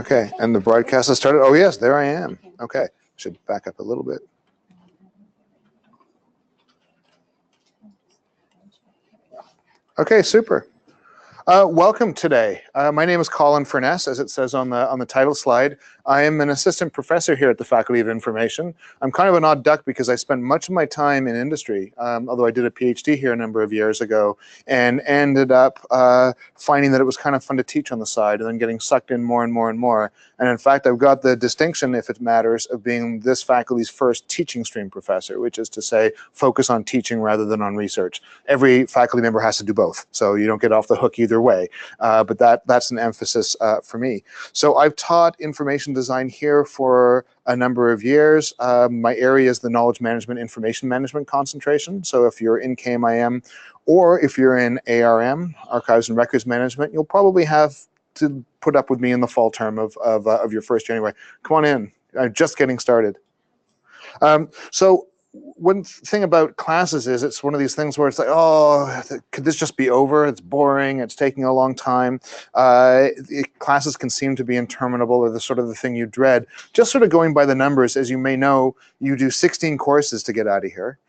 Okay, and the broadcast has started. Oh yes, there I am. Okay, should back up a little bit. Okay, super. Welcome today. My name is Colin Furness, as it says on the title slide. I am an assistant professor here at the Faculty of Information. I'm kind of an odd duck because I spent much of my time in industry, although I did a PhD here a number of years ago, and ended up finding that it was kind of fun to teach on the side, and then getting sucked in more and more and more. And in fact, I've got the distinction, if it matters, of being this faculty's first teaching stream professor, which is to say, focus on teaching rather than on research. Every faculty member has to do both, so you don't get off the hook either way, but that's an emphasis for me. So I've taught information design here for a number of years. My area is the knowledge management, information management concentration. So if you're in KMIM or if you're in ARM, archives and records management, you'll probably have to put up with me in the fall term of your first year anyway. Come on in, I'm just getting started. So one thing about classes is it's one of these things where it's like, oh, could this just be over? It's boring, it's taking a long time. Classes can seem to be interminable, or the sort of the thing you dread. Just sort of going by the numbers, as you may know, you do 16 courses to get out of here.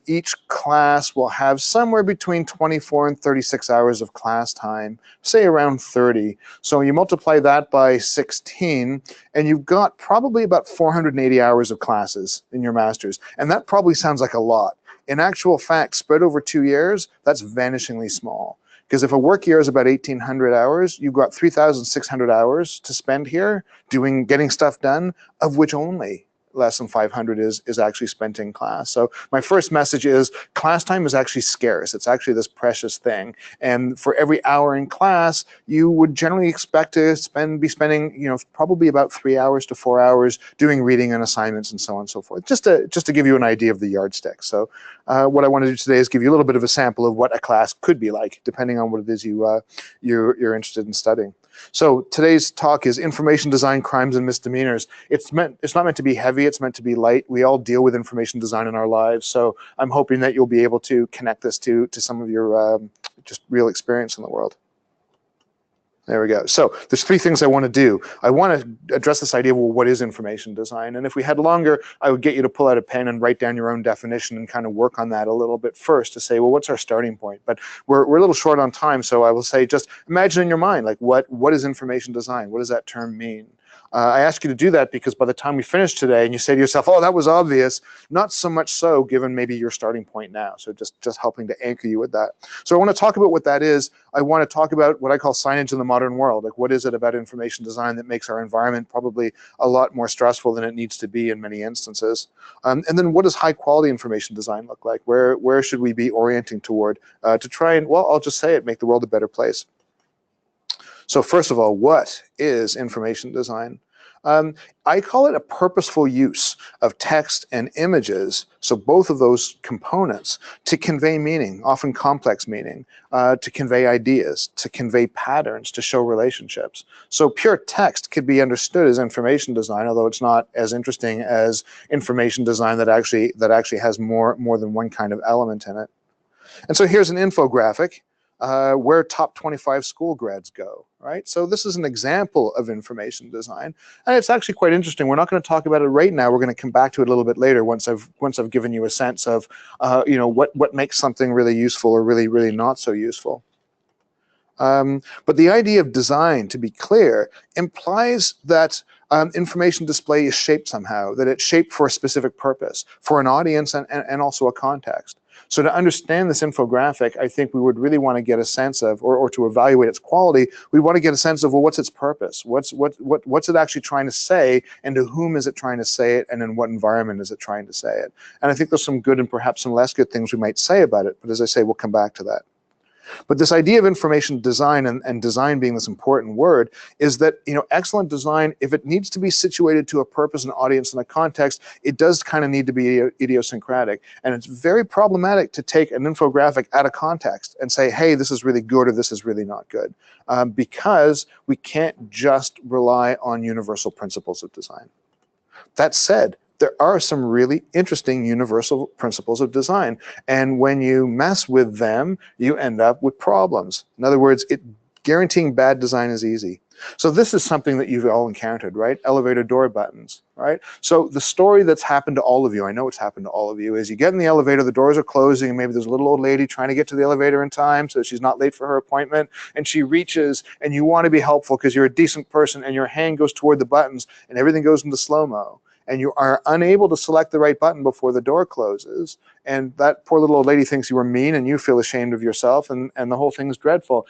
Each class will have somewhere between 24 and 36 hours of class time, say around 30. So you multiply that by 16, and you've got probably about 480 hours of classes in your master's. And that probably sounds like a lot. In actual fact, spread over 2 years, that's vanishingly small. Because if a work year is about 1,800 hours, you've got 3,600 hours to spend here getting stuff done, of which only less than 500 is actually spent in class. So my first message is class time is actually scarce. It's actually this precious thing. And for every hour in class, you would generally expect to be spending, probably about 3 hours to 4 hours doing reading and assignments and so on and so forth, just to give you an idea of the yardstick. So what I want to do today is give you a little bit of a sample of what a class could be like, depending on what it is you're interested in studying. So today's talk is information design, crimes and misdemeanors. It's not meant to be heavy, it's meant to be light. We all deal with information design in our lives, so I'm hoping that you'll be able to connect this to some of your just real experience in the world. There we go. So there's 3 things I want to do. I want to address this idea of, well, what is information design? And if we had longer, I would get you to pull out a pen and write down your own definition and kind of work on that a little bit first to say, well, what's our starting point? But we're a little short on time, so I will say just imagine in your mind, like, what is information design? What does that term mean? I ask you to do that because by the time we finish today and you say to yourself, oh, that was obvious, not so much so given maybe your starting point now. So just helping to anchor you with that. So I want to talk about what that is. I want to talk about what I call signage in the modern world. Like, what is it about information design that makes our environment probably a lot more stressful than it needs to be in many instances? And then what does high quality information design look like? Where should we be orienting toward to try and, well, I'll just say it, make the world a better place? So first of all, what is information design? I call it a purposeful use of text and images, so both of those components, to convey meaning, often complex meaning, to convey ideas, to convey patterns, to show relationships. So pure text could be understood as information design, although it's not as interesting as information design that actually has more than one kind of element in it. And so here's an infographic. Where top 25 school grads go, right? So this is an example of information design, and it's actually quite interesting. We're not going to talk about it right now. We're going to come back to it a little bit later once I've given you a sense of, what makes something really useful or really not so useful. But the idea of design, to be clear, implies that information display is shaped somehow, that it's shaped for a specific purpose, for an audience and also a context. So to understand this infographic, I think we would really want to get a sense of, or to evaluate its quality, we want to get a sense of, well, what's its purpose? What's it actually trying to say, and to whom is it trying to say it, and in what environment is it trying to say it? And I think there's some good and perhaps some less good things we might say about it, but as I say, we'll come back to that. But this idea of information design and design being this important word is that, excellent design, if it needs to be situated to a purpose, an audience, and a context, it does kind of need to be idiosyncratic. And it's very problematic to take an infographic out of context and say, hey, this is really good or this is really not good, because we can't just rely on universal principles of design. That said, there are some really interesting universal principles of design. And when you mess with them, you end up with problems. In other words, it Guaranteeing bad design is easy. So this is something that you've all encountered, right? Elevator door buttons, right? So the story that's happened to all of you, I know it's happened to all of you, is you get in the elevator, the doors are closing, and maybe there's a little old lady trying to get to the elevator in time so she's not late for her appointment, and she reaches, and you want to be helpful because you're a decent person, and your hand goes toward the buttons, and everything goes into slow-mo, and you are unable to select the right button before the door closes, and that poor little old lady thinks you were mean, and you feel ashamed of yourself, and the whole thing's dreadful.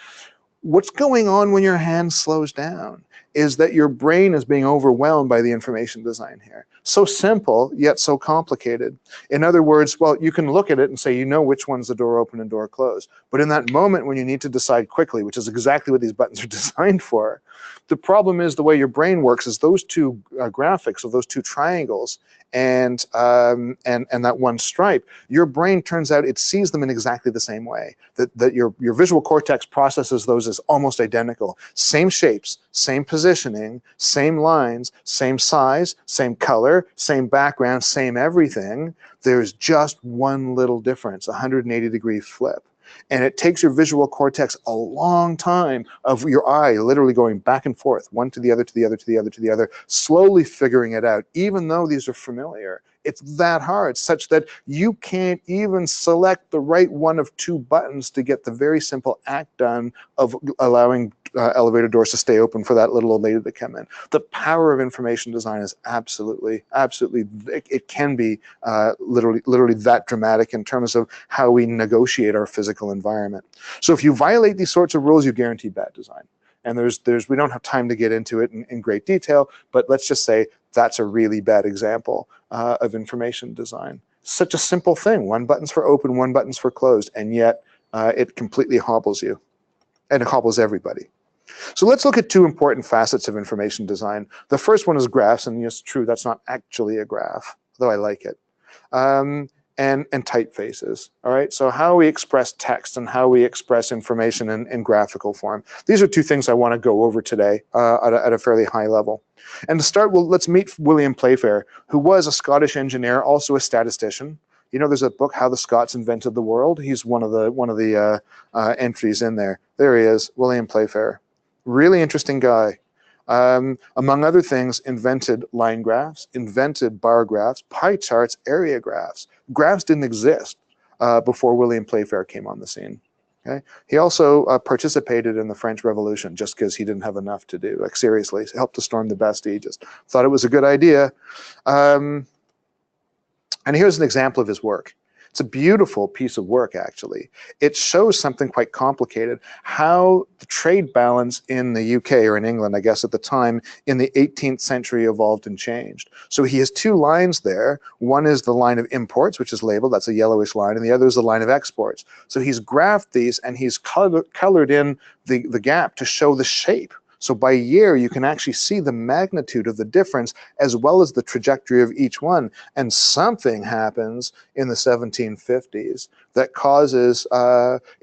What's going on when your hand slows down is that your brain is being overwhelmed by the information design here. So simple, yet so complicated. In other words, well, you can look at it and say, you know which one's the door open and door closed. But in that moment when you need to decide quickly, which is exactly what these buttons are designed for, the problem is the way your brain works is those two graphics of those two triangles and that one stripe, your brain turns out it sees them in exactly the same way. That your visual cortex processes those as almost identical. Same shapes, same positioning, same lines, same size, same color, same background, same everything. There's just one little difference, 180-degree flip. And it takes your visual cortex a long time of your eye literally going back and forth, one to the other, to the other, to the other, to the other, slowly figuring it out, even though these are familiar. It's that hard, such that you can't even select the right one of two buttons to get the very simple act done of allowing elevator doors to stay open for that little old lady to come in. The power of information design is absolutely, it can be literally that dramatic in terms of how we negotiate our physical environment. So if you violate these sorts of rules, you guarantee bad design. And we don't have time to get into it in great detail, but let's just say that's a really bad example of information design. Such a simple thing, one button's for open, one button's for closed, and yet it completely hobbles you, and it hobbles everybody. So let's look at two important facets of information design. The first one is graphs, and yes, true, that's not actually a graph, though I like it. And typefaces, all right? So how we express text and how we express information in graphical form. These are two things I want to go over today at a fairly high level. And to start, well, let's meet William Playfair, who was a Scottish engineer, also a statistician. You know, there's a book, How the Scots Invented the World. He's one of the entries in there. There he is, William Playfair. Really interesting guy. Among other things, invented line graphs, invented bar graphs, pie charts, area graphs. Graphs didn't exist before William Playfair came on the scene. Okay? He also participated in the French Revolution just because he didn't have enough to do. Like seriously, he helped to storm the Bastille, just thought it was a good idea. And here's an example of his work. It's a beautiful piece of work, actually. It shows something quite complicated, how the trade balance in the UK, or in England, I guess at the time, in the 18th century evolved and changed. So he has two lines there. One is the line of imports, which is labeled, that's a yellowish line, and the other is the line of exports. So he's graphed these, and he's colored in the gap to show the shape. So by year, you can actually see the magnitude of the difference as well as the trajectory of each one. And something happens in the 1750s that causes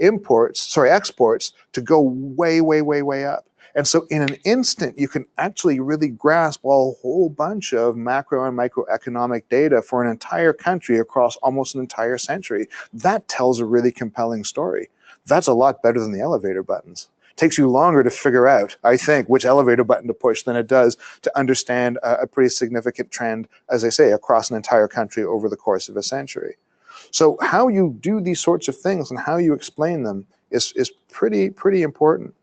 exports to go way, way, way, way up. And so in an instant, you can actually really grasp a whole bunch of macro and microeconomic data for an entire country across almost an entire century. That tells a really compelling story. That's a lot better than the elevator buttons. Takes you longer to figure out, I think, which elevator button to push than it does to understand a pretty significant trend, as I say, across an entire country over the course of a century. So how you do these sorts of things and how you explain them is pretty important.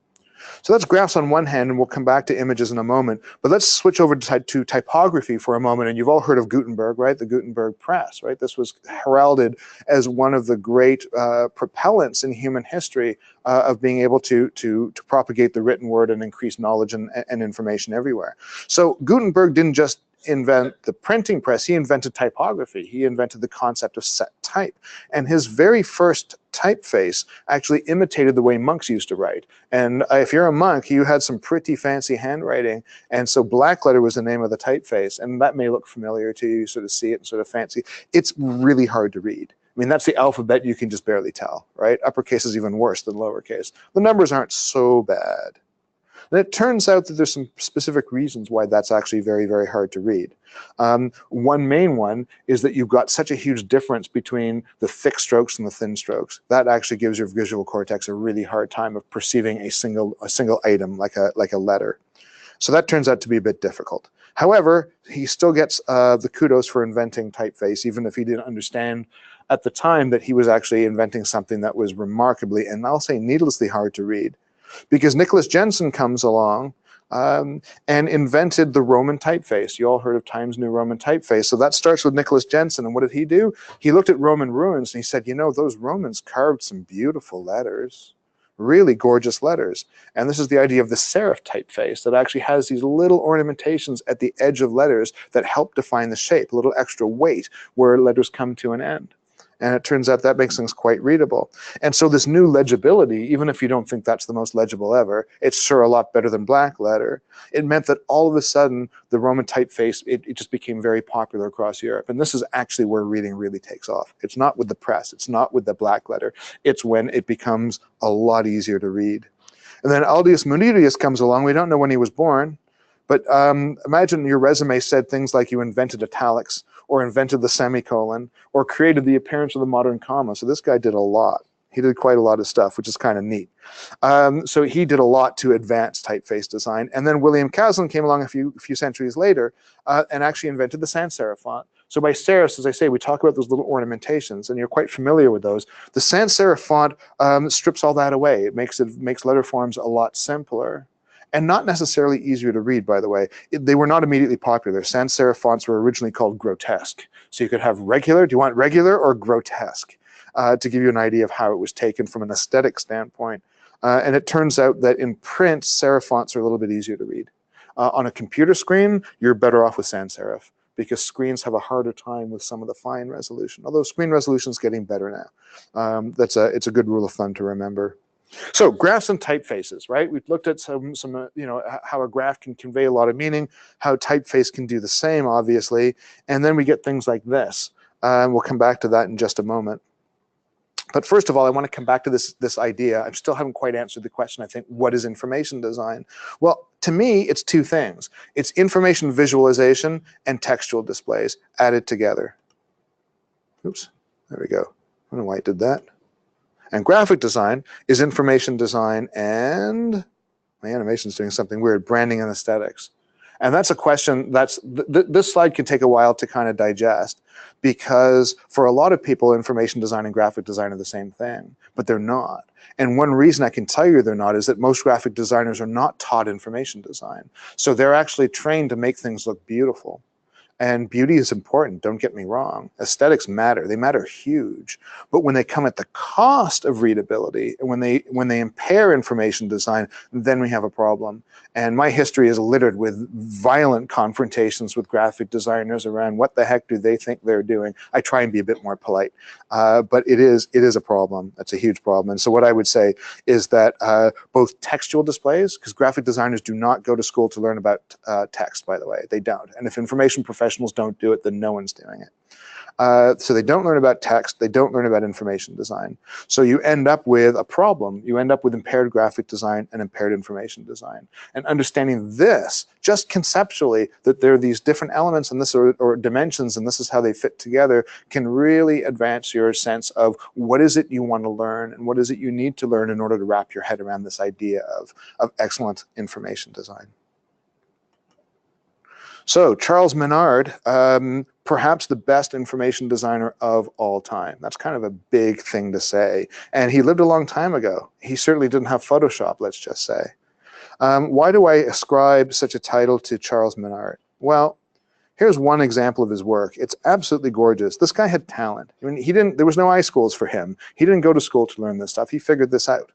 So that's graphs on one hand, and we'll come back to images in a moment. But let's switch over to typography for a moment. And you've all heard of Gutenberg, right? The Gutenberg press, right? This was heralded as one of the great propellants in human history of being able to propagate the written word and increase knowledge and information everywhere. So Gutenberg didn't just invent the printing press, he invented typography. He invented the concept of set type. And his very first typeface actually imitated the way monks used to write. And if you're a monk, you had some pretty fancy handwriting. And so blackletter was the name of the typeface. And that may look familiar to you, sort of see it and sort of fancy. It's really hard to read. I mean, that's the alphabet you can just barely tell, right? Uppercase is even worse than lowercase. The numbers aren't so bad. And it turns out that there's some specific reasons why that's actually very, very hard to read. One main one is that you've got such a huge difference between the thick strokes and the thin strokes. That actually gives your visual cortex a really hard time of perceiving a single item like a letter. So that turns out to be a bit difficult. However, he still gets the kudos for inventing typeface, even if he didn't understand at the time that he was actually inventing something that was remarkably, and I'll say needlessly, hard to read. Because Nicholas Jensen comes along and invented the Roman typeface. You all heard of Times New Roman typeface. So that starts with Nicholas Jensen. And what did he do? He looked at Roman ruins and he said, you know, those Romans carved some beautiful letters. Really gorgeous letters. And this is the idea of the serif typeface that actually has these little ornamentations at the edge of letters that help define the shape, a little extra weight where letters come to an end. And it turns out that makes things quite readable. And so this new legibility, even if you don't think that's the most legible ever, it's sure a lot better than black letter. It meant that all of a sudden, the Roman typeface, it just became very popular across Europe. And this is actually where reading really takes off. It's not with the press. It's not with the black letter. It's when it becomes a lot easier to read. And then Aldius Munitius comes along. We don't know when he was born. But imagine your resume said things like you invented italics, or invented the semicolon, or created the appearance of the modern comma. So this guy did a lot. He did quite a lot of stuff, which is kind of neat. So he did a lot to advance typeface design. And then William Caslin came along a few centuries later and actually invented the sans serif font. So by serifs, as I say, we talk about those little ornamentations, and you're quite familiar with those. The sans serif font strips all that away. It makes letter forms a lot simpler. And not necessarily easier to read, by the way. They were not immediately popular. Sans serif fonts were originally called grotesque. So you could have regular, do you want regular or grotesque? To give you an idea of how it was taken from an aesthetic standpoint. And it turns out that in print, serif fonts are a little bit easier to read. On a computer screen, you're better off with sans serif because screens have a harder time with some of the fine resolution, although screen resolution is getting better now. It's a good rule of thumb to remember. So graphs and typefaces, right? We've looked at some how a graph can convey a lot of meaning, how typeface can do the same, obviously, and then we get things like this. We'll come back to that in just a moment. But first of all, I want to come back to this idea. I still haven't quite answered the question, I think, what is information design? Well, to me, it's two things. It's information visualization and textual displays added together. Oops, there we go. I don't know why it did that. And graphic design is information design and, my animation's doing something weird, branding and aesthetics. And that's a question this slide can take a while to kind of digest because for a lot of people, information design and graphic design are the same thing, but they're not. And one reason I can tell you they're not is that most graphic designers are not taught information design. So they're actually trained to make things look beautiful. And beauty is important, don't get me wrong. Aesthetics matter, they matter huge. But when they come at the cost of readability, and when they impair information design, then we have a problem. And my history is littered with violent confrontations with graphic designers around what the heck do they think they're doing. I try and be a bit more polite, but it is a problem. That's a huge problem. And so what I would say is that both textual displays, because graphic designers do not go to school to learn about text, by the way, they don't. And if information professionals don't do it, then no one's doing it. So they don't learn about text, they don't learn about information design. So you end up with a problem. You end up with impaired graphic design and impaired information design. And understanding this, just conceptually, that there are these different elements and this or dimensions and this is how they fit together, can really advance your sense of what is it you want to learn and what is it you need to learn in order to wrap your head around this idea of excellent information design. So Charles Menard, perhaps the best information designer of all time. That's kind of a big thing to say. And he lived a long time ago. He certainly didn't have Photoshop, let's just say. Why do I ascribe such a title to Charles Menard? Well, here's one example of his work. It's absolutely gorgeous. This guy had talent. I mean, there was no iSchools for him. He didn't go to school to learn this stuff. He figured this out.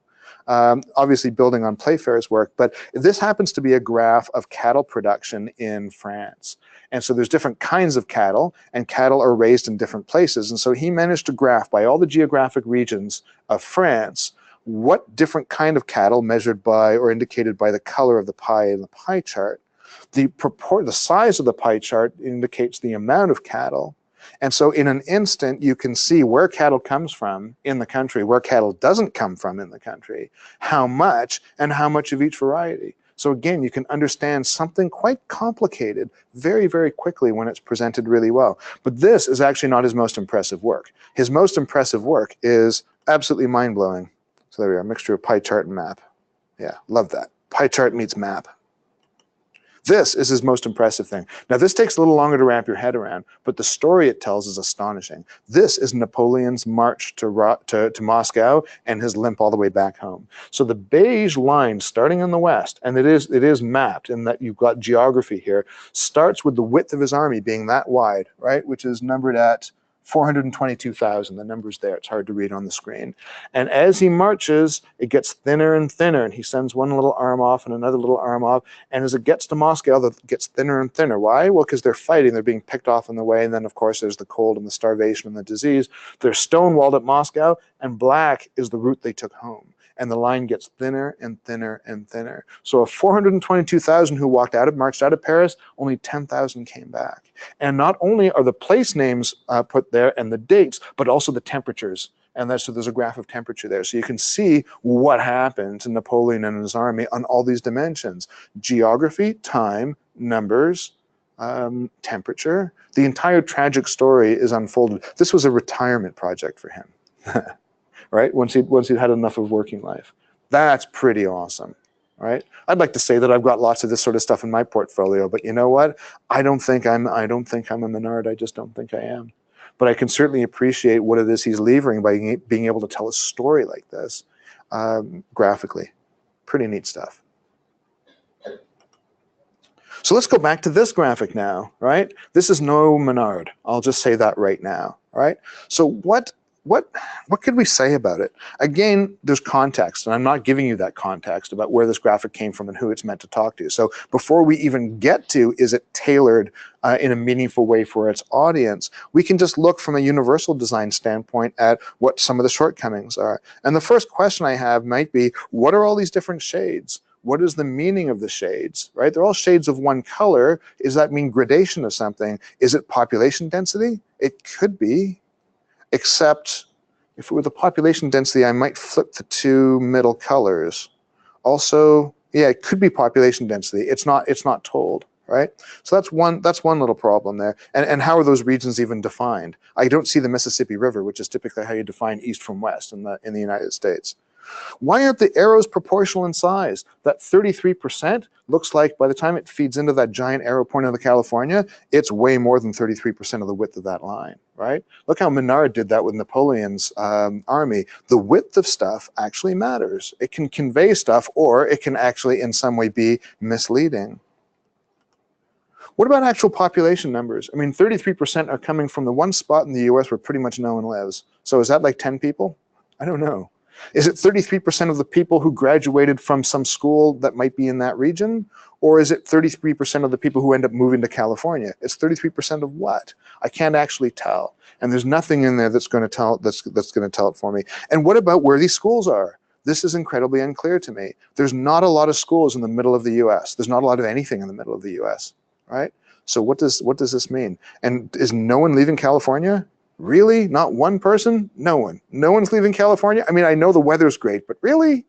Obviously building on Playfair's work, but this happens to be a graph of cattle production in France. And so there's different kinds of cattle, and cattle are raised in different places. And so he managed to graph by all the geographic regions of France what different kind of cattle measured by or indicated by the color of the pie in the pie chart. The size of the pie chart indicates the amount of cattle. And so in an instant, you can see where cattle comes from in the country, where cattle doesn't come from in the country, how much, and how much of each variety. So again, you can understand something quite complicated very, very quickly when it's presented really well. But this is actually not his most impressive work. His most impressive work is absolutely mind-blowing. So there we are, a mixture of pie chart and map. Yeah, love that. Pie chart meets map. This is his most impressive thing. Now, this takes a little longer to wrap your head around, but the story it tells is astonishing. This is Napoleon's march to Moscow and his limp all the way back home. So the beige line starting in the west, and it is mapped in that you've got geography here, starts with the width of his army being that wide, right, which is numbered at 422,000. The number's there. It's hard to read on the screen. And as he marches, it gets thinner and thinner, and he sends one little arm off and another little arm off. And as it gets to Moscow, it gets thinner and thinner. Why? Well, because they're fighting. They're being picked off on the way. And then, of course, there's the cold and the starvation and the disease. They're stonewalled at Moscow, and black is the route they took home. And the line gets thinner and thinner and thinner. So of 422,000 who marched out of Paris, only 10,000 came back. And not only are the place names put there and the dates, but also the temperatures. And so there's a graph of temperature there. So you can see what happened to Napoleon and his army on all these dimensions. Geography, time, numbers, temperature. The entire tragic story is unfolded. This was a retirement project for him. Right? Once he'd had enough of working life. That's pretty awesome, right? I'd like to say that I've got lots of this sort of stuff in my portfolio, but you know what? I don't think I'm a Menard. I just don't think I am. But I can certainly appreciate what it is he's levering by being able to tell a story like this graphically. Pretty neat stuff. So let's go back to this graphic now, right? This is no Menard. I'll just say that right now, right? So what could we say about it? Again, there's context, and I'm not giving you that context about where this graphic came from and who it's meant to talk to. So before we even get to, is it tailored in a meaningful way for its audience, we can just look from a universal design standpoint at what some of the shortcomings are. And the first question I have might be, what are all these different shades? What is the meaning of the shades, right? They're all shades of one color. Does that mean gradation of something? Is it population density? It could be. Except if it were the population density, I might flip the two middle colors. Also, yeah, it could be population density. It's not told, right? So that's one little problem there. And how are those regions even defined? I don't see the Mississippi River, which is typically how you define east from west in the United States. Why aren't the arrows proportional in size? That 33% looks like by the time it feeds into that giant arrow pointing to California, it's way more than 33% of the width of that line, right? Look how Menard did that with Napoleon's army. The width of stuff actually matters. It can convey stuff, or it can actually in some way be misleading. What about actual population numbers? I mean, 33% are coming from the one spot in the US where pretty much no one lives. So is that like 10 people? I don't know. Is it 33% of the people who graduated from some school that might be in that region? Or is it 33% of the people who end up moving to California? It's 33% of what? I can't actually tell. And there's nothing in there that's going to tell it for me. And what about where these schools are? This is incredibly unclear to me. There's not a lot of schools in the middle of the US. There's not a lot of anything in the middle of the US, right? So what does this mean? And is no one leaving California? Really? Not one person? No one. No one's leaving California? I mean, I know the weather's great, but really?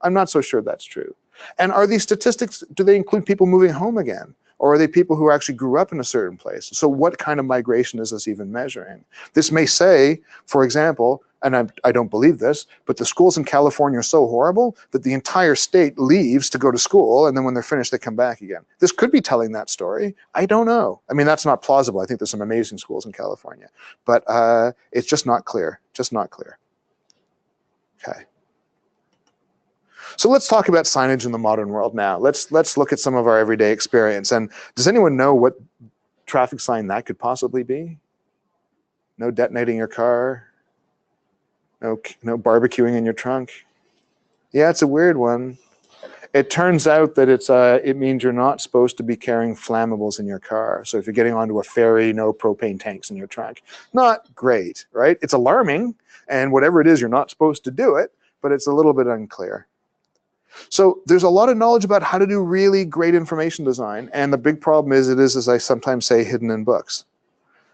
I'm not so sure that's true. And are these statistics, do they include people moving home again? Or are they people who actually grew up in a certain place? So what kind of migration is this even measuring? This may say, for example, and I don't believe this, but the schools in California are so horrible that the entire state leaves to go to school, and then when they're finished, they come back again. This could be telling that story. I don't know. I mean, that's not plausible. I think there's some amazing schools in California, but it's just not clear, just not clear. Okay. So let's talk about signage in the modern world now. Let's look at some of our everyday experience. And does anyone know what traffic sign that could possibly be? No detonating your car. No barbecuing in your trunk. Yeah, it's a weird one. It turns out that it means you're not supposed to be carrying flammables in your car. So if you're getting onto a ferry, no propane tanks in your trunk. Not great, right? It's alarming, and whatever it is, you're not supposed to do it, but it's a little bit unclear. So there's a lot of knowledge about how to do really great information design, and the big problem is as I sometimes say, hidden in books.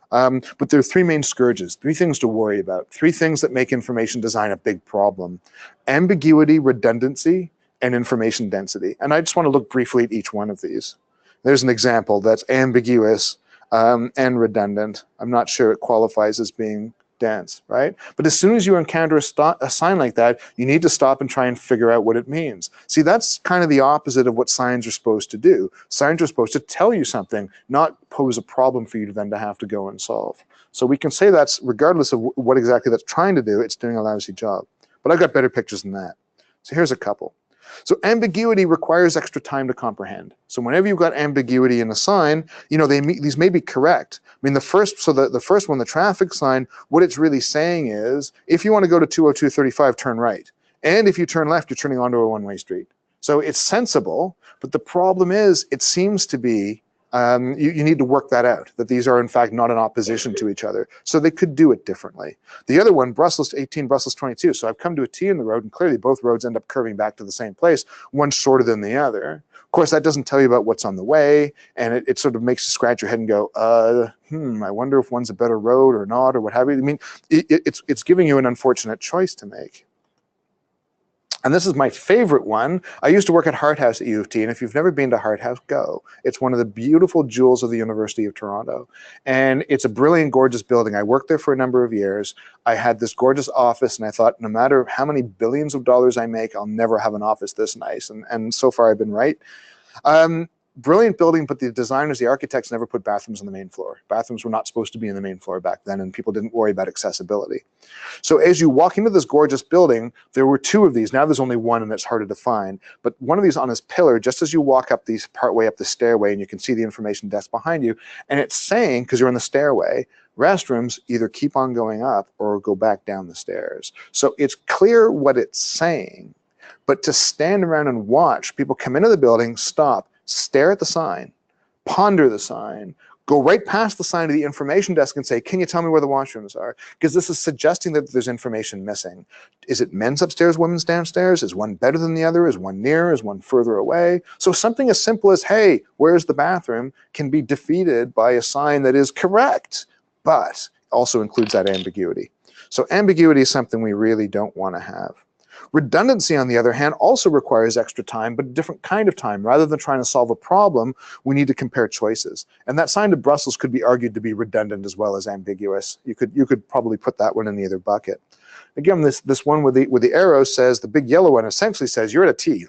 But there are three main scourges, three things to worry about, three things that make information design a big problem: ambiguity, redundancy, and information density. And I just want to look briefly at each one of these. There's an example that's ambiguous and redundant. I'm not sure it qualifies as being dense, right? But as soon as you encounter a sign like that, you need to stop and try and figure out what it means. See, that's kind of the opposite of what signs are supposed to do. Signs are supposed to tell you something, not pose a problem for you to then to have to go and solve. So we can say that's, regardless of what exactly that's trying to do, it's doing a lousy job. But I've got better pictures than that. So here's a couple. So ambiguity requires extra time to comprehend. So whenever you've got ambiguity in a sign, you know, these may be correct. I mean, the first one, the traffic sign, what it's really saying is, if you want to go to 202.35, turn right. And if you turn left, you're turning onto a one-way street. So it's sensible, but the problem is, it seems to be, you need to work that out, that these are in fact not in opposition to each other. So they could do it differently. The other one, Brussels 18, Brussels 22. So I've come to a T in the road, and clearly both roads end up curving back to the same place, one shorter than the other. Of course, that doesn't tell you about what's on the way, and it sort of makes you scratch your head and go, I wonder if one's a better road or not, or what have you. I mean, it's giving you an unfortunate choice to make. And this is my favorite one. I used to work at Hart House at U of T, and if you've never been to Hart House, go. It's one of the beautiful jewels of the University of Toronto. And it's a brilliant, gorgeous building. I worked there for a number of years. I had this gorgeous office, and I thought, no matter how many billions of dollars I make, I'll never have an office this nice. And so far, I've been right. Brilliant building, but the designers, the architects never put bathrooms on the main floor. Bathrooms were not supposed to be in the main floor back then, and people didn't worry about accessibility. So as you walk into this gorgeous building, there were two of these. Now there's only one, and it's harder to find. But one of these on this pillar, just as you walk up these partway up the stairway, and you can see the information desk behind you, and it's saying, because you're on the stairway, restrooms either keep on going up or go back down the stairs. So it's clear what it's saying, but to stand around and watch people come into the building, stop, stare at the sign, ponder the sign, go right past the sign to the information desk and say, can you tell me where the washrooms are? Because this is suggesting that there's information missing. Is it men's upstairs, women's downstairs? Is one better than the other? Is one near? Is one further away? So something as simple as, hey, where's the bathroom, can be defeated by a sign that is correct, but also includes that ambiguity. So ambiguity is something we really don't want to have. Redundancy, on the other hand, also requires extra time, but a different kind of time. Rather than trying to solve a problem, we need to compare choices. And that sign to Brussels could be argued to be redundant as well as ambiguous. You could probably put that one in the other bucket. Again, this one with the arrow says, the big yellow one essentially says, you're at a T.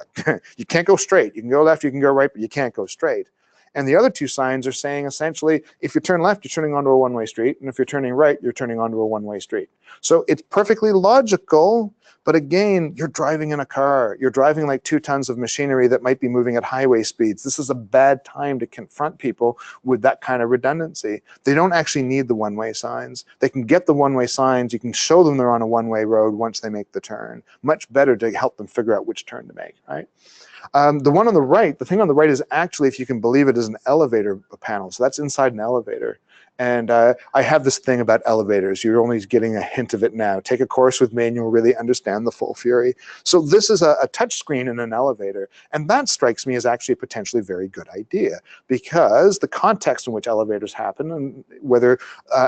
You can't go straight. You can go left, you can go right, but you can't go straight. And the other two signs are saying, essentially, if you turn left, you're turning onto a one-way street, and if you're turning right, you're turning onto a one-way street. So it's perfectly logical, but again, you're driving in a car. You're driving like 2 tons of machinery that might be moving at highway speeds. This is a bad time to confront people with that kind of redundancy. They don't actually need the one-way signs. They can get the one-way signs. You can show them they're on a one-way road once they make the turn. Much better to help them figure out which turn to make, right? The one on the right, the thing on the right is actually, if you can believe it, is an elevator panel. So that's inside an elevator. And I have this thing about elevators. You're only getting a hint of it now. Take a course with me and you'll really understand the full fury. So this is a touch screen in an elevator. And that strikes me as actually a potentially very good idea, because the context in which elevators happen, and whether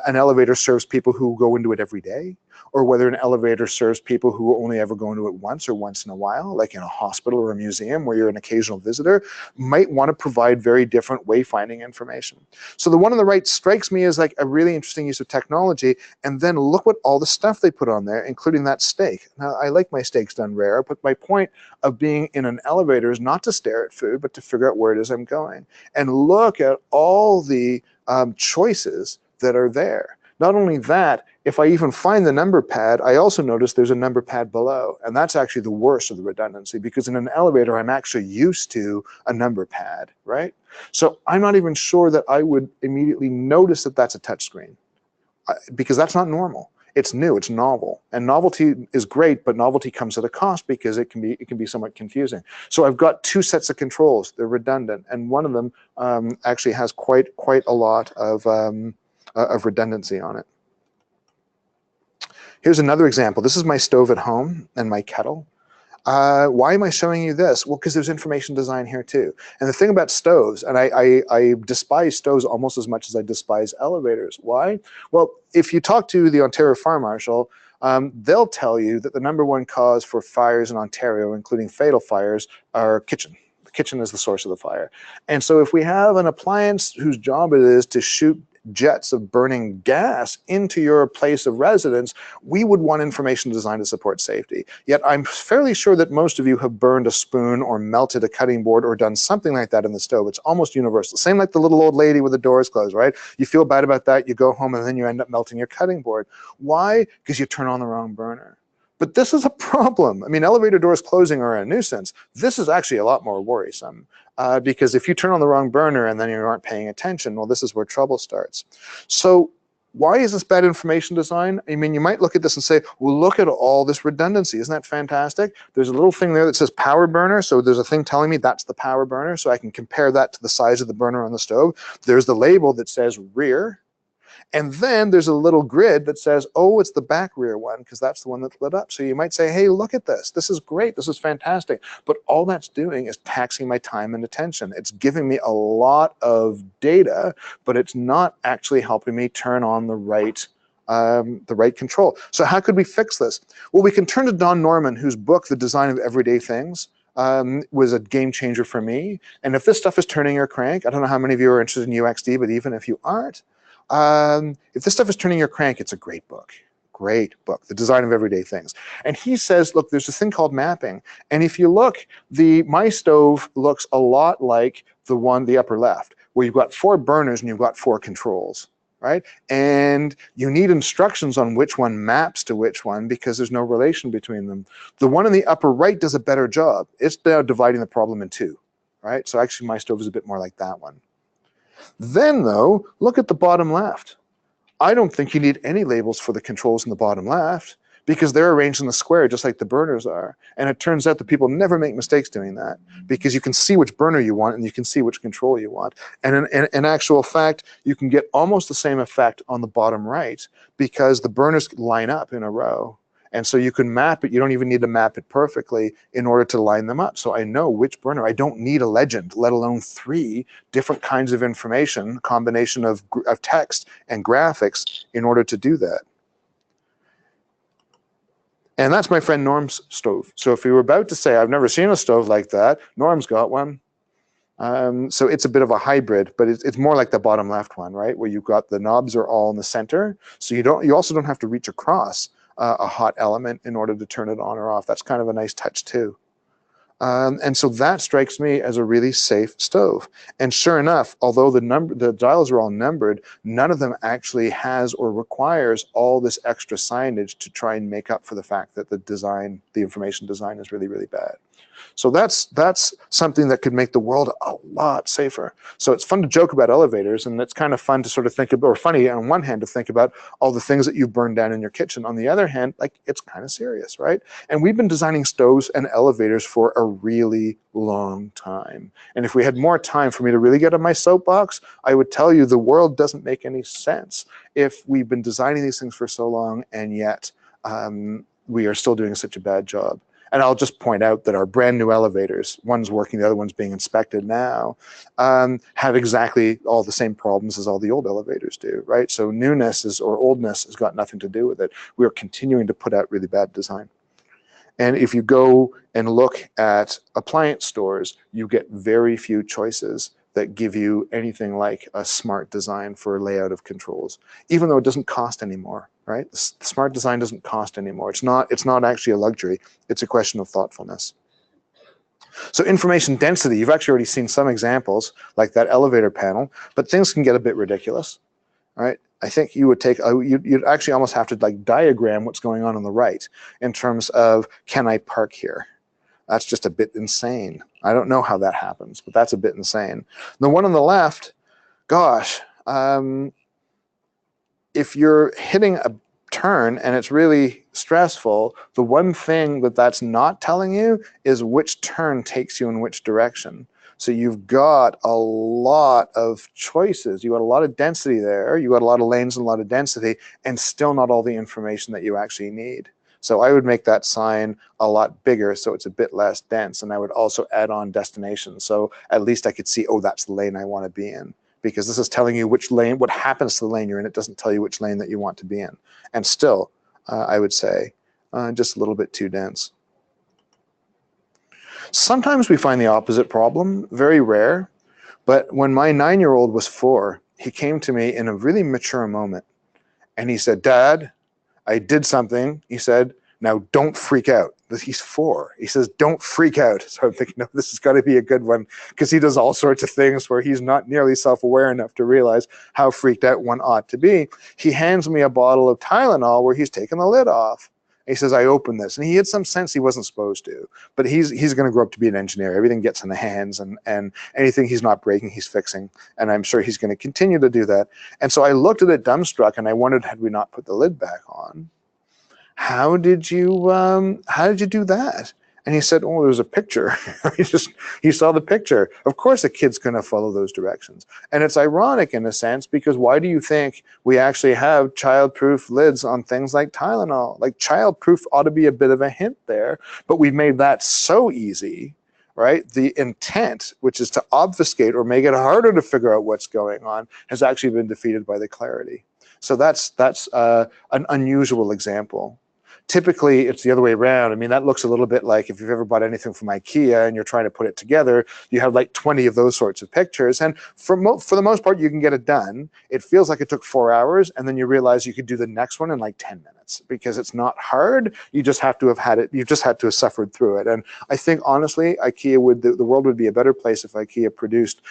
an elevator serves people who go into it every day, or whether an elevator serves people who only ever go into it once or once in a while, like in a hospital or a museum where you're an occasional visitor, might want to provide very different wayfinding information. So the one on the right strikes me as like a really interesting use of technology, and then look what all the stuff they put on there, including that steak. Now, I like my steaks done rare, but my point of being in an elevator is not to stare at food, but to figure out where it is I'm going. And look at all the choices that are there. Not only that, if I even find the number pad, I also notice there's a number pad below. And that's actually the worst of the redundancy, because in an elevator, I'm actually used to a number pad, right? So I'm not even sure that I would immediately notice that that's a touchscreen, because that's not normal. It's new, it's novel. And novelty is great, but novelty comes at a cost, because it can be somewhat confusing. So I've got 2 sets of controls. They're redundant. And one of them actually has quite a lot of redundancy on it. Here's another example. This is my stove at home and my kettle. Why am I showing you this? Well, because there's information design here too. And the thing about stoves, and I despise stoves almost as much as I despise elevators. Why? Well, if you talk to the Ontario Fire Marshal, they'll tell you that the #1 cause for fires in Ontario, including fatal fires, are kitchen. The kitchen is the source of the fire. And so if we have an appliance whose job it is to shoot jets of burning gas into your place of residence, we would want information designed to support safety. Yet I'm fairly sure that most of you have burned a spoon or melted a cutting board or done something like that in the stove. It's almost universal. Same like the little old lady with the doors closed, right? You feel bad about that, you go home and then you end up melting your cutting board. Why? Because you turn on the wrong burner. But this is a problem. I mean, elevator doors closing are a nuisance. This is actually a lot more worrisome because if you turn on the wrong burner and then you aren't paying attention, well, this is where trouble starts. So why is this bad information design? I mean, you might look at this and say, well, look at all this redundancy. Isn't that fantastic? There's a little thing there that says power burner. So there's a thing telling me that's the power burner. So I can compare that to the size of the burner on the stove. There's the label that says rear. And then there's a little grid that says, oh, it's the back rear one, because that's the one that's lit up. So you might say, hey, look at this. This is great. This is fantastic. But all that's doing is taxing my time and attention. It's giving me a lot of data, but it's not actually helping me turn on the right control. So how could we fix this? Well, we can turn to Don Norman, whose book, The Design of Everyday Things, was a game changer for me. And if this stuff is turning your crank, I don't know how many of you are interested in UXD, but even if you aren't, if this stuff is turning your crank, it's a great book. Great book, The Design of Everyday Things. And he says, look, there's this thing called mapping. And if you look, my stove looks a lot like the upper left, where you've got 4 burners and you've got 4 controls, right? And you need instructions on which one maps to which one because there's no relation between them. The one in the upper right does a better job. It's now dividing the problem in 2, right? So actually my stove is a bit more like that one. Then though, look at the bottom left. I don't think you need any labels for the controls in the bottom left because they're arranged in the square just like the burners are. And it turns out that people never make mistakes doing that because you can see which burner you want and you can see which control you want. And in actual fact, you can get almost the same effect on the bottom right because the burners line up in a row. And so you can map it. You don't even need to map it perfectly in order to line them up. So I know which burner. I don't need a legend, let alone 3 different kinds of information, combination of text and graphics in order to do that. And that's my friend Norm's stove. So if you were about to say, I've never seen a stove like that, Norm's got one. So it's a bit of a hybrid, but it's more like the bottom left one, right? Where you've got the knobs are all in the center. So you also don't have to reach across a hot element in order to turn it on or off. That's kind of a nice touch too. And so that strikes me as a really safe stove. And sure enough, although the dials are all numbered, none of them actually has or requires all this extra signage to try and make up for the fact that the information design is really, really bad. So that's something that could make the world a lot safer. So it's fun to joke about elevators, and it's kind of fun to sort of think about, or funny on one hand to think about all the things that you've burned down in your kitchen. On the other hand, like it's kind of serious, right? And we've been designing stoves and elevators for a really long time. And if we had more time for me to really get on my soapbox, I would tell you the world doesn't make any sense if we've been designing these things for so long and yet we are still doing such a bad job. And I'll just point out that our brand new elevators, one's working, the other one's being inspected now, have exactly all the same problems as all the old elevators do, right? So newness or oldness has got nothing to do with it. We are continuing to put out really bad design. And if you go and look at appliance stores, you get very few choices that give you anything like a smart design for layout of controls, even though it doesn't cost anymore, right? The smart design doesn't cost anymore. It's not actually a luxury. It's a question of thoughtfulness. So information density, you've actually already seen some examples like that elevator panel, but things can get a bit ridiculous, right? I think you would you'd actually almost have to like diagram what's going on the right in terms of, can I park here? That's just a bit insane. I don't know how that happens, but that's a bit insane. The one on the left, gosh, if you're hitting a turn and it's really stressful, the one thing that's not telling you is which turn takes you in which direction. So you've got a lot of choices. You got a lot of density there. You got a lot of lanes and a lot of density, and still not all the information that you actually need. So I would make that sign a lot bigger so it's a bit less dense, and I would also add on destinations. So at least I could see, oh, that's the lane I want to be in, because this is telling you which lane, what happens to the lane you're in. It doesn't tell you which lane that you want to be in. And still, I would say. Just a little bit too dense. Sometimes we find the opposite problem, very rare, but when my 9-year-old was 4, he came to me in a really mature moment and he said, "Dad, I did something." He said, "Now don't freak out." He's 4. He says, "Don't freak out." So I'm thinking, no, this has got to be a good one, because he does all sorts of things where he's not nearly self-aware enough to realize how freaked out one ought to be. He hands me a bottle of Tylenol where he's taken the lid off. He says, "I opened this." And he had some sense he wasn't supposed to, but he's going to grow up to be an engineer. Everything gets in the hands, and anything he's not breaking, he's fixing. And I'm sure he's going to continue to do that. And so I looked at it dumbstruck, and I wondered, had we not put the lid back on? How did you do that? And he said, "Oh, there was a picture." he saw the picture. Of course, a kid's going to follow those directions. And it's ironic in a sense, because why do you think we actually have child-proof lids on things like Tylenol? Like, child-proof ought to be a bit of a hint there, but we've made that so easy, right? The intent, which is to obfuscate or make it harder to figure out what's going on, has actually been defeated by the clarity. So that's an unusual example. Typically, it's the other way around. I mean, that looks a little bit like if you've ever bought anything from IKEA and you're trying to put it together, you have like 20 of those sorts of pictures. And for the most part, you can get it done. It feels like it took 4 hours, and then you realize you could do the next one in like 10 minutes, because it's not hard. You just have to have had it. You just had to have suffered through it. And I think, honestly, the world would be a better place if IKEA produced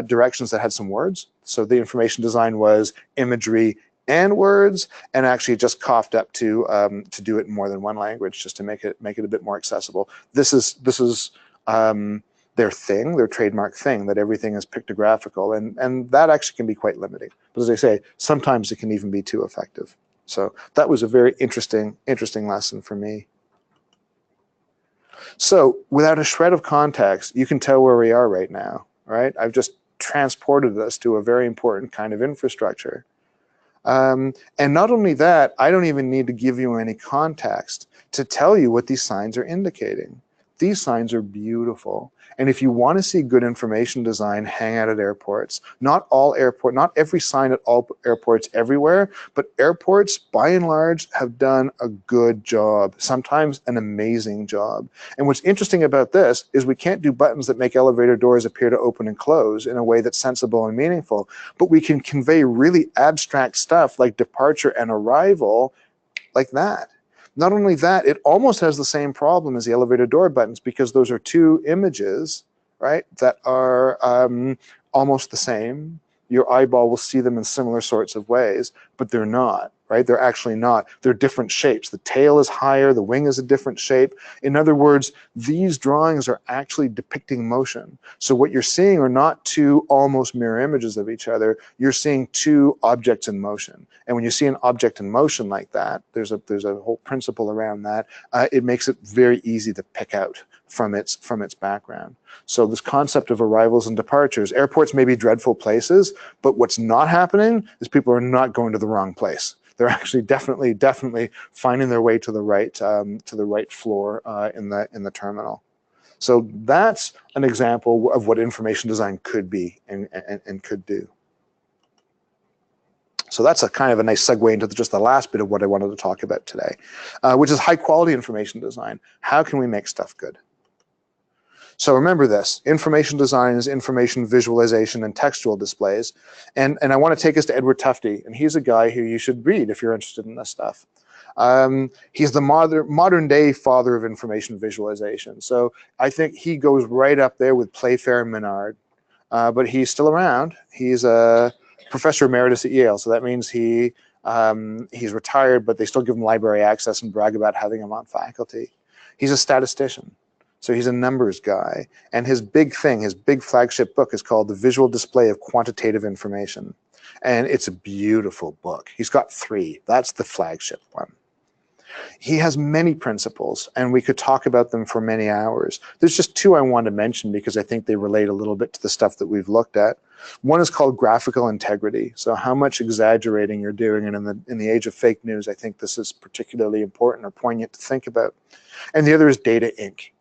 directions that had some words. So the information design was imagery and words, and actually just coughed up to do it in more than one language, just to make it a bit more accessible. This is their thing, their trademark thing, that everything is pictographical, and that actually can be quite limiting. But as I say, sometimes it can even be too effective. So that was a very interesting lesson for me. So without a shred of context, you can tell where we are right now, right? I've just transported us to a very important kind of infrastructure. And not only that, I don't even need to give you any context to tell you what these signs are indicating. These signs are beautiful. And if you want to see good information design hang out at airports, not every sign at all airports everywhere, but airports by and large have done a good job, sometimes an amazing job. And what's interesting about this is we can't do buttons that make elevator doors appear to open and close in a way that's sensible and meaningful, but we can convey really abstract stuff like departure and arrival like that. Not only that, it almost has the same problem as the elevator door buttons, because those are two images, right, that are almost the same. Your eyeball will see them in similar sorts of ways, but they're not, right? They're actually not. They're different shapes. The tail is higher, the wing is a different shape. In other words, these drawings are actually depicting motion. So what you're seeing are not two almost mirror images of each other. You're seeing two objects in motion. And when you see an object in motion like that, there's a whole principle around that. It makes it very easy to pick out from its background. So this concept of arrivals and departures, airports may be dreadful places, but what's not happening is people are not going to the wrong place. They're actually definitely finding their way to the right floor in the terminal. So that's an example of what information design could be and could do. So that's a kind of a nice segue into just the last bit of what I wanted to talk about today, which is high quality information design. How can we make stuff good? So remember this, information design is information visualization and textual displays. And I want to take us to Edward Tufte, and he's a guy who you should read if you're interested in this stuff. He's the modern day father of information visualization. So I think he goes right up there with Playfair and Menard, but he's still around. He's a professor emeritus at Yale, so that means he's retired, but they still give him library access and brag about having him on faculty. He's a statistician. So he's a numbers guy, and his big flagship book is called The Visual Display of Quantitative Information. And it's a beautiful book. He's got 3. That's the flagship one. He has many principles, and we could talk about them for many hours. There's just 2 I want to mention because I think they relate a little bit to the stuff that we've looked at. One is called graphical integrity. So how much exaggerating you're doing, and in the age of fake news, I think this is particularly important or poignant to think about. And the other is data Inc.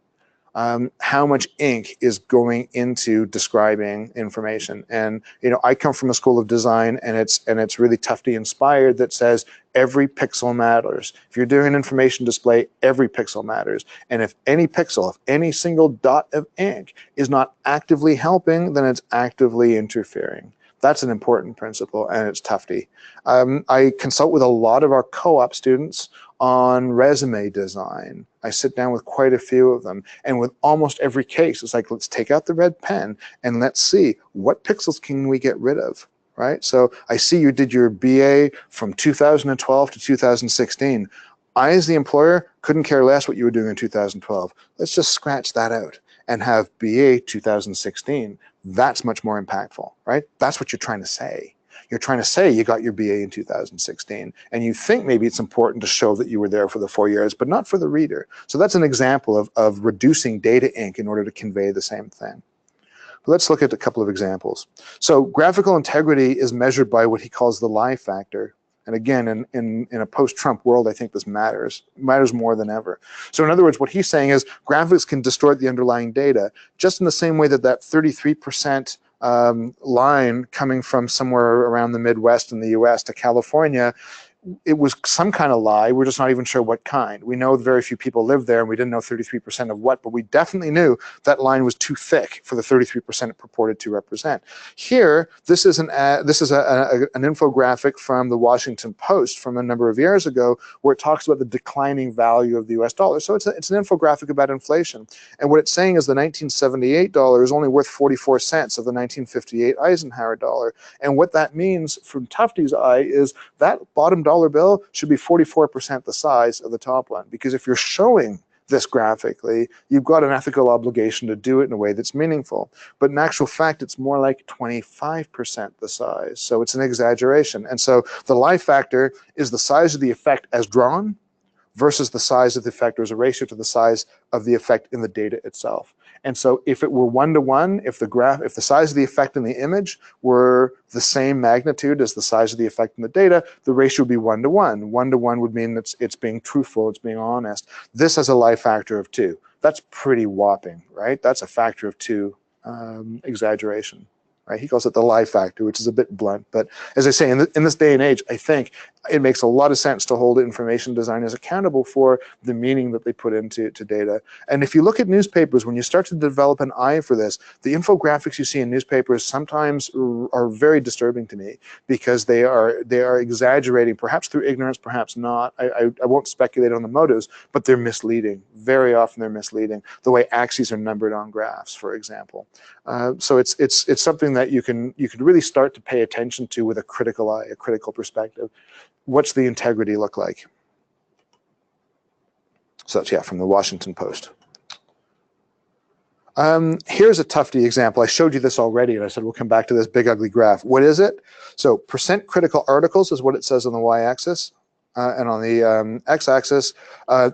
how much ink is going into describing information. And I come from a school of design, and it's really Tufte inspired, that says every pixel matters. If you're doing an information display, every pixel matters. And if any pixel, if any single dot of ink is not actively helping, then it's actively interfering. That's an important principle, and it's Tufte. I consult with a lot of our co-op students on resume design. I sit down with quite a few of them, and with almost every case, it's like, let's take out the red pen and let's see what pixels can we get rid of, right? So I see you did your BA from 2012 to 2016. I, as the employer, couldn't care less what you were doing in 2012. Let's just scratch that out and have BA 2016. That's much more impactful, right? That's what you're trying to say. You're trying to say you got your BA in 2016, and you think maybe it's important to show that you were there for the 4 years, but not for the reader. So that's an example of reducing data ink in order to convey the same thing. But let's look at a couple of examples. So graphical integrity is measured by what he calls the lie factor. And again, in a post-Trump world, I think this matters more than ever. So in other words, what he's saying is graphics can distort the underlying data, just in the same way that 33% line coming from somewhere around the Midwest in the US to California, it was some kind of lie. We're just not even sure what kind. We know very few people live there, and we didn't know 33% of what, but we definitely knew that line was too thick for the 33% it purported to represent. Here, this is an infographic from the Washington Post from a number of years ago, where it talks about the declining value of the US dollar. So it's an infographic about inflation. And what it's saying is the 1978 dollar is only worth 44 cents of the 1958 Eisenhower dollar. And what that means from Tufte's eye is that bottom dollar bill should be 44% the size of the top one, because if you're showing this graphically, you've got an ethical obligation to do it in a way that's meaningful. But in actual fact, it's more like 25% the size. So it's an exaggeration. And so the lie factor is the size of the effect as drawn versus the size of the effect, or as a ratio to the size of the effect in the data itself. And so if it were 1-to-1, if the size of the effect in the image were the same magnitude as the size of the effect in the data, the ratio would be 1-to-1. 1-to-1 would mean that it's being truthful, it's being honest. This has a lie factor of 2. That's pretty whopping, right? That's a factor of 2 exaggeration. Right? He calls it the lie factor, which is a bit blunt. But as I say, in this day and age, I think it makes a lot of sense to hold information designers accountable for the meaning that they put into data. And if you look at newspapers, when you start to develop an eye for this, the infographics you see in newspapers sometimes are very disturbing to me, because they are exaggerating, perhaps through ignorance, perhaps not. I won't speculate on the motives, but they're misleading. Very often they're misleading. The way axes are numbered on graphs, for example. So it's something that you can really start to pay attention to with a critical eye, a critical perspective. What's the integrity look like? So that's, yeah, from the Washington Post. Here's a Tufte example. I showed you this already, and I said we'll come back to this big ugly graph. What is it? So percent critical articles is what it says on the y-axis. And on the x-axis,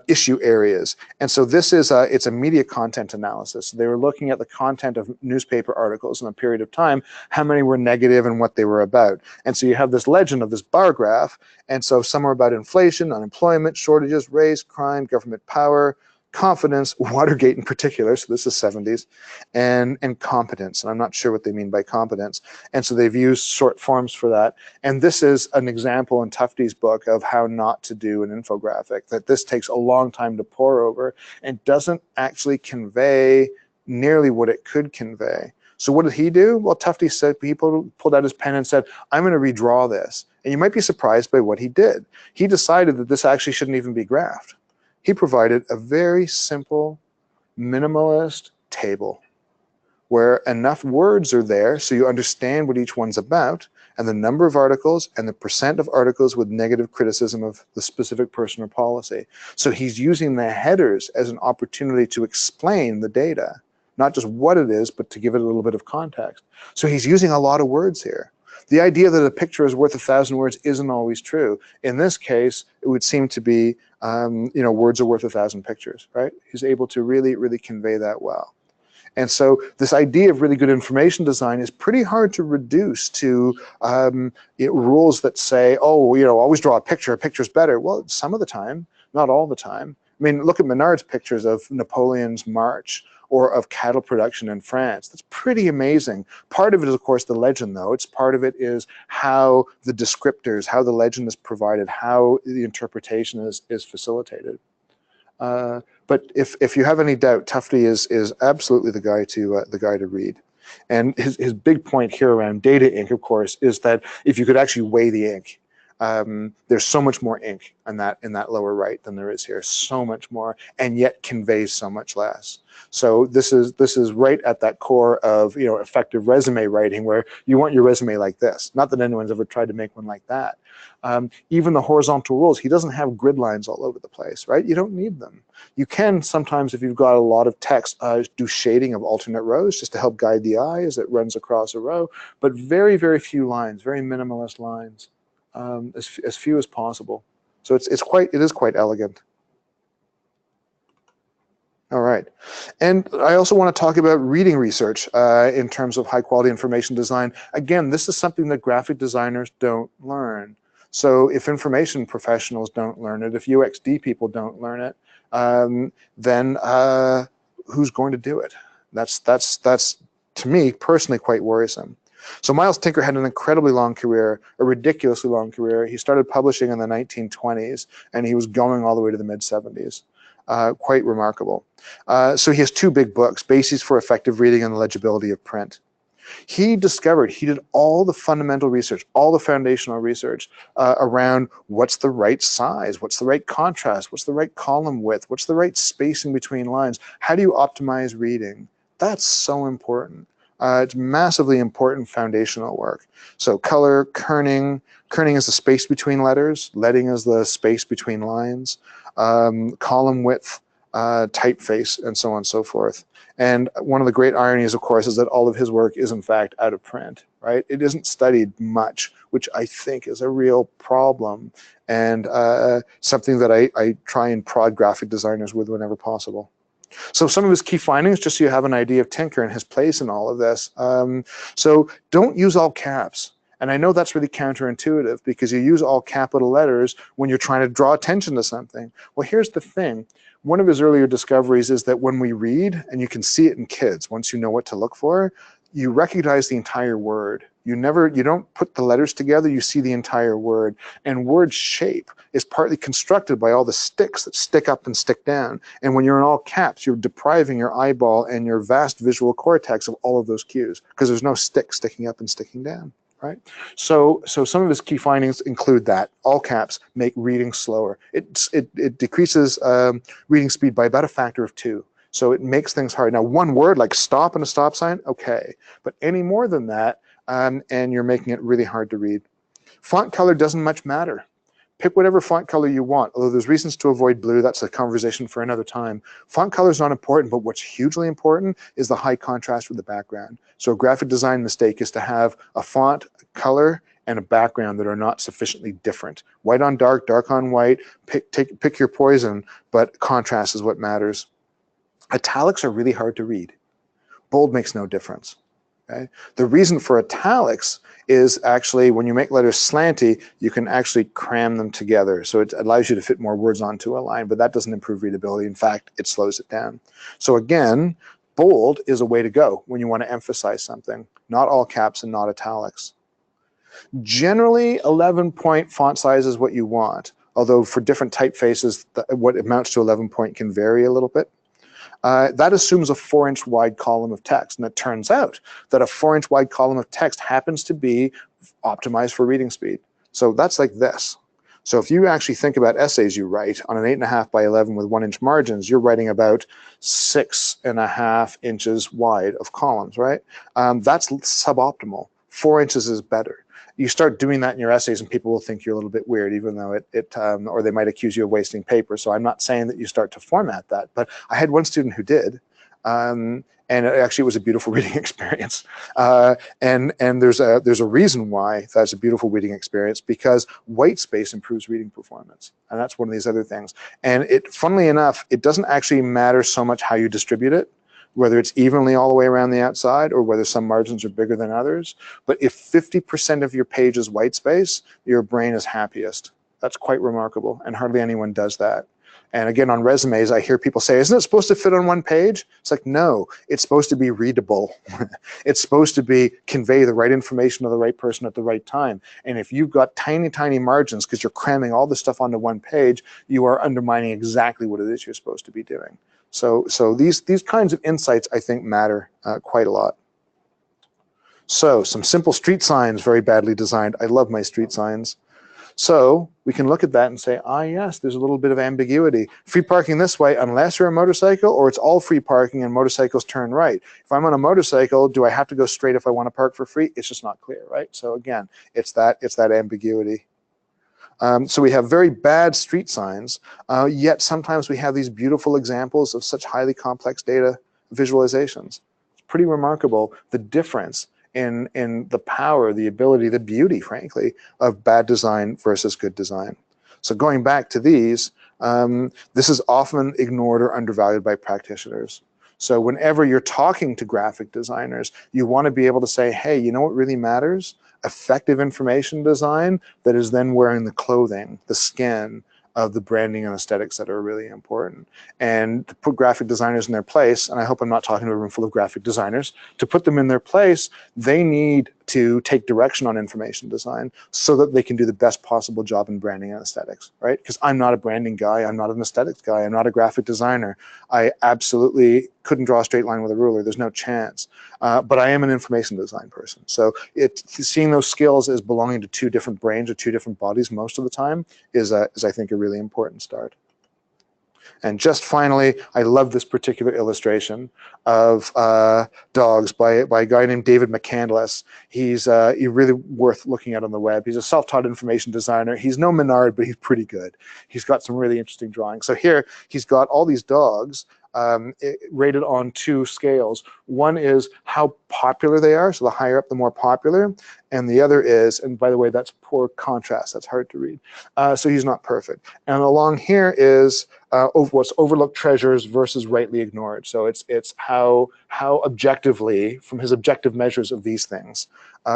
issue areas. And so this is it's a media content analysis. They were looking at the content of newspaper articles in a period of time, how many were negative and what they were about. And so you have this legend of this bar graph. And so some are about inflation, unemployment, shortages, race, crime, government power, confidence, Watergate in particular, so this is 70s, and competence. And I'm not sure what they mean by competence. And so they've used short forms for that. And this is an example in Tufte's book of how not to do an infographic, that this takes a long time to pore over and doesn't actually convey nearly what it could convey. So what did he do? Well, Tufte said, people pulled out his pen and said, I'm going to redraw this. And you might be surprised by what he did. He decided that this actually shouldn't even be graphed. He provided a very simple, minimalist table where enough words are there so you understand what each one's about, and the number of articles and the percent of articles with negative criticism of the specific person or policy. So he's using the headers as an opportunity to explain the data, not just what it is, but to give it a little bit of context. So he's using a lot of words here. The idea that a picture is worth 1,000 words isn't always true. In this case, it would seem to be, words are worth 1,000 pictures, right? He's able to really, really convey that well. And so this idea of really good information design is pretty hard to reduce to rules that say, oh, always draw a picture's better. Well, some of the time, not all the time. I mean, look at Menard's pictures of Napoleon's March or of cattle production in France. That's pretty amazing. Part of it is, of course, the legend, though. It's part of it is how the descriptors, how the legend is provided, how the interpretation is facilitated. But if you have any doubt, Tufte is absolutely the guy to read. And his big point here around data ink, of course, is that if you could actually weigh the ink, there's so much more ink in that lower right than there is here, so much more, and yet conveys so much less. So this is right at that core of effective resume writing, where you want your resume like this. Not that anyone's ever tried to make one like that. Even the horizontal rules, he doesn't have grid lines all over the place, right? You don't need them. You can sometimes, if you've got a lot of text, do shading of alternate rows just to help guide the eye as it runs across a row, but very, very few lines, very minimalist lines, as few as possible. So it is quite elegant. All right. And I also want to talk about reading research in terms of high quality information design. Again, this is something that graphic designers don't learn. So if information professionals don't learn it, if UXD people don't learn it, then who's going to do it? That's to me personally quite worrisome. So Miles Tinker had an incredibly long career, a ridiculously long career. He started publishing in the 1920s, and he was going all the way to the mid-70s. Quite remarkable. So he has two big books, Bases for Effective Reading and the Legibility of Print. He did all the fundamental research, all the foundational research around what's the right size, what's the right contrast, what's the right column width, what's the right spacing between lines, how do you optimize reading? That's so important. It's massively important foundational work. So color, kerning is the space between letters, leading is the space between lines, column width, typeface, and so on and so forth. And one of the great ironies, of course, is that all of his work is in fact out of print, right? It isn't studied much, which I think is a real problem, and something that I try and prod graphic designers with whenever possible. So some of his key findings, just so you have an idea of Tinker and his place in all of this. So don't use all caps. And I know that's really counterintuitive because you use all capital letters when you're trying to draw attention to something. Well, here's the thing. One of his earlier discoveries is that when we read, and you can see it in kids, once you know what to look for, you recognize the entire word. You don't put the letters together, you see the entire word. And word shape is partly constructed by all the sticks that stick up and stick down. And when you're in all caps, you're depriving your eyeball and your vast visual cortex of all of those cues because there's no stick sticking up and sticking down. Right? So some of his key findings include that all caps make reading slower. It decreases reading speed by about a factor of 2. So it makes things hard. Now, one word like stop and a stop sign, okay. But any more than that, and you're making it really hard to read. Font color doesn't much matter. Pick whatever font color you want, although there's reasons to avoid blue. That's a conversation for another time. Font color is not important, but what's hugely important is the high contrast with the background. So a graphic design mistake is to have a font color and a background that are not sufficiently different. White on dark, dark on white, pick your poison, but contrast is what matters. Italics are really hard to read. Bold makes no difference. Okay? The reason for italics is actually when you make letters slanty, you can actually cram them together. So it allows you to fit more words onto a line, but that doesn't improve readability. In fact, it slows it down. So again, bold is a way to go when you want to emphasize something. Not all caps and not italics. Generally, 11-point font size is what you want, although for different typefaces, what amounts to 11-point can vary a little bit. That assumes a 4-inch wide column of text. And it turns out that a 4-inch wide column of text happens to be optimized for reading speed. So that's like this. So if you actually think about essays you write on an 8.5 by 11 with 1-inch margins, you're writing about 6.5 inches wide of columns, right? That's suboptimal. 4 inches is better. You start doing that in your essays and people will think you're a little bit weird, even though or they might accuse you of wasting paper. So I'm not saying that you start to format that, but I had one student who did, and it was a beautiful reading experience. And there's a reason why that's a beautiful reading experience, because white space improves reading performance. And that's one of these other things. And funnily enough, it doesn't actually matter so much how you distribute it, whether it's evenly all the way around the outside or whether some margins are bigger than others. But if 50% of your page is white space, your brain is happiest. That's quite remarkable, and hardly anyone does that. And again, on resumes, I hear people say, isn't it supposed to fit on one page? It's like, no, it's supposed to be readable. It's supposed to be convey the right information to the right person at the right time. And if you've got tiny, tiny margins because you're cramming all this stuff onto one page, you are undermining exactly what it is you're supposed to be doing. So these kinds of insights, I think, matter quite a lot. So some simple street signs, very badly designed. I love my street signs. So we can look at that and say, ah, yes, there's a little bit of ambiguity. Free parking this way, unless you're a motorcycle, or it's all free parking and motorcycles turn right. If I'm on a motorcycle, do I have to go straight if I want to park for free? It's just not clear, right? So again, it's that ambiguity. So we have very bad street signs, yet sometimes we have these beautiful examples of such highly complex data visualizations. It's pretty remarkable the difference in the power, the ability, the beauty, frankly, of bad design versus good design. So going back to these, this is often ignored or undervalued by practitioners. So whenever you're talking to graphic designers, you want to be able to say, hey, you know what really matters? Effective information design that is then wearing the clothing, the skin of the branding and aesthetics that are really important. And to put graphic designers in their place, and I hope I'm not talking to a room full of graphic designers, to put them in their place, they need to take direction on information design so that they can do the best possible job in branding and aesthetics, right? Because I'm not a branding guy, I'm not an aesthetics guy, I'm not a graphic designer. I absolutely couldn't draw a straight line with a ruler, there's no chance. But I am an information design person. So seeing those skills as belonging to two different brains or two different bodies most of the time is I think, a really important start. And just finally, I love this particular illustration of dogs by a guy named David McCandless. He's really worth looking at on the web. He's a self-taught information designer. He's no Menard, but he's pretty good. He's got some really interesting drawings. So here, he's got all these dogs rated on two scales. One is how popular they are, so the higher up, the more popular. And the other is, and by the way, that's poor contrast, that's hard to read. So he's not perfect. And along here is what's overlooked treasures versus rightly ignored. So it's how objectively, from his objective measures of these things,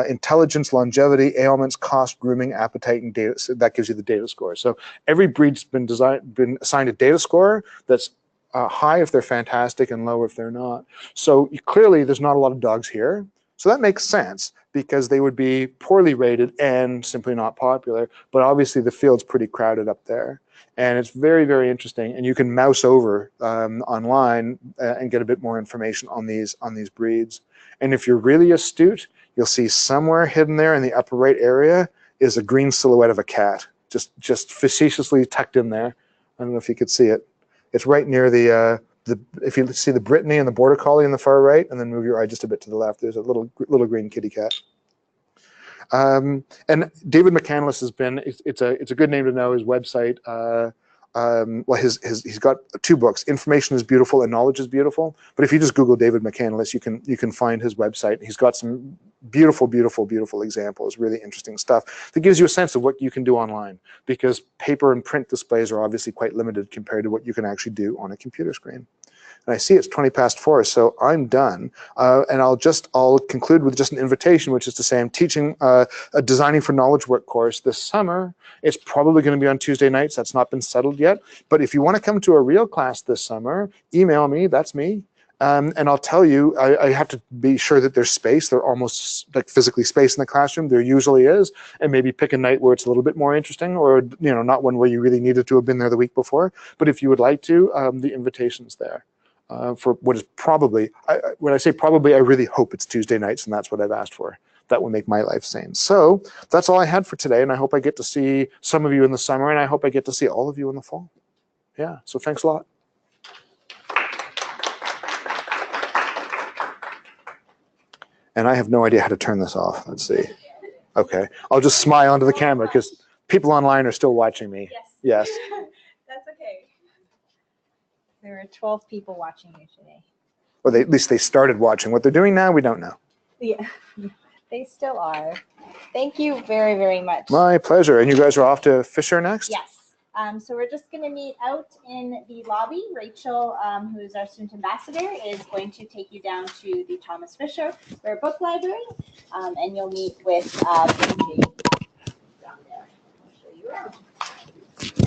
intelligence, longevity, ailments, cost, grooming, appetite, and data. So that gives you the data score. So every breed's been assigned a data score that's high if they're fantastic and low if they're not. So clearly there's not a lot of dogs here. So that makes sense because they would be poorly rated and simply not popular. But obviously the field's pretty crowded up there. And it's very, very interesting. And you can mouse over online and get a bit more information on these breeds. And if you're really astute, you'll see somewhere hidden there in the upper right area is a green silhouette of a cat, just facetiously tucked in there. I don't know if you could see it. It's right near if you see the Brittany and the Border Collie in the far right, and then move your eye just a bit to the left, there's a little green kitty cat. And David McCandless has been, it's a good name to know, his website. Well, he's got two books, Information is Beautiful and Knowledge is Beautiful. But if you just Google David McCandless, you can find his website. He's got some beautiful, beautiful, beautiful examples, really interesting stuff that gives you a sense of what you can do online, because paper and print displays are obviously quite limited compared to what you can actually do on a computer screen. And I see it's 4:20, so I'm done. And I'll conclude with just an invitation, which is to say I'm teaching a Designing for Knowledge work course this summer. It's probably going to be on Tuesday nights. That's not been settled yet. But if you want to come to a real class this summer, email me. That's me. And I'll tell you, I have to be sure that there's space. There's almost like physically space in the classroom. There usually is. And maybe pick a night where it's a little bit more interesting, or not one where you really needed to have been there the week before. But if you would like to, the invitation's there. For what is probably, when I say probably, I really hope it's Tuesday nights, and that's what I've asked for. That will make my life sane. So that's all I had for today, and I hope I get to see some of you in the summer, and I hope I get to see all of you in the fall. Yeah, so thanks a lot. And I have no idea how to turn this off. Let's see. Okay, I'll just smile into the camera because people online are still watching me. Yes. That's okay. There were 12 people watching you today. Well, at least they started watching. What they're doing now, we don't know. Yeah, they still are. Thank you very, very much. My pleasure. And you guys are off to Fisher next? Yes. So we're just going to meet out in the lobby. Rachel, who is our student ambassador, is going to take you down to the Thomas Fisher Rare Book Library, and you'll meet with BJ down there. I'll show you around.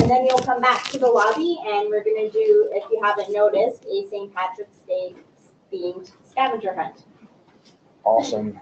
And then you'll come back to the lobby and we're gonna do, if you haven't noticed, a St. Patrick's Day themed scavenger hunt. Awesome.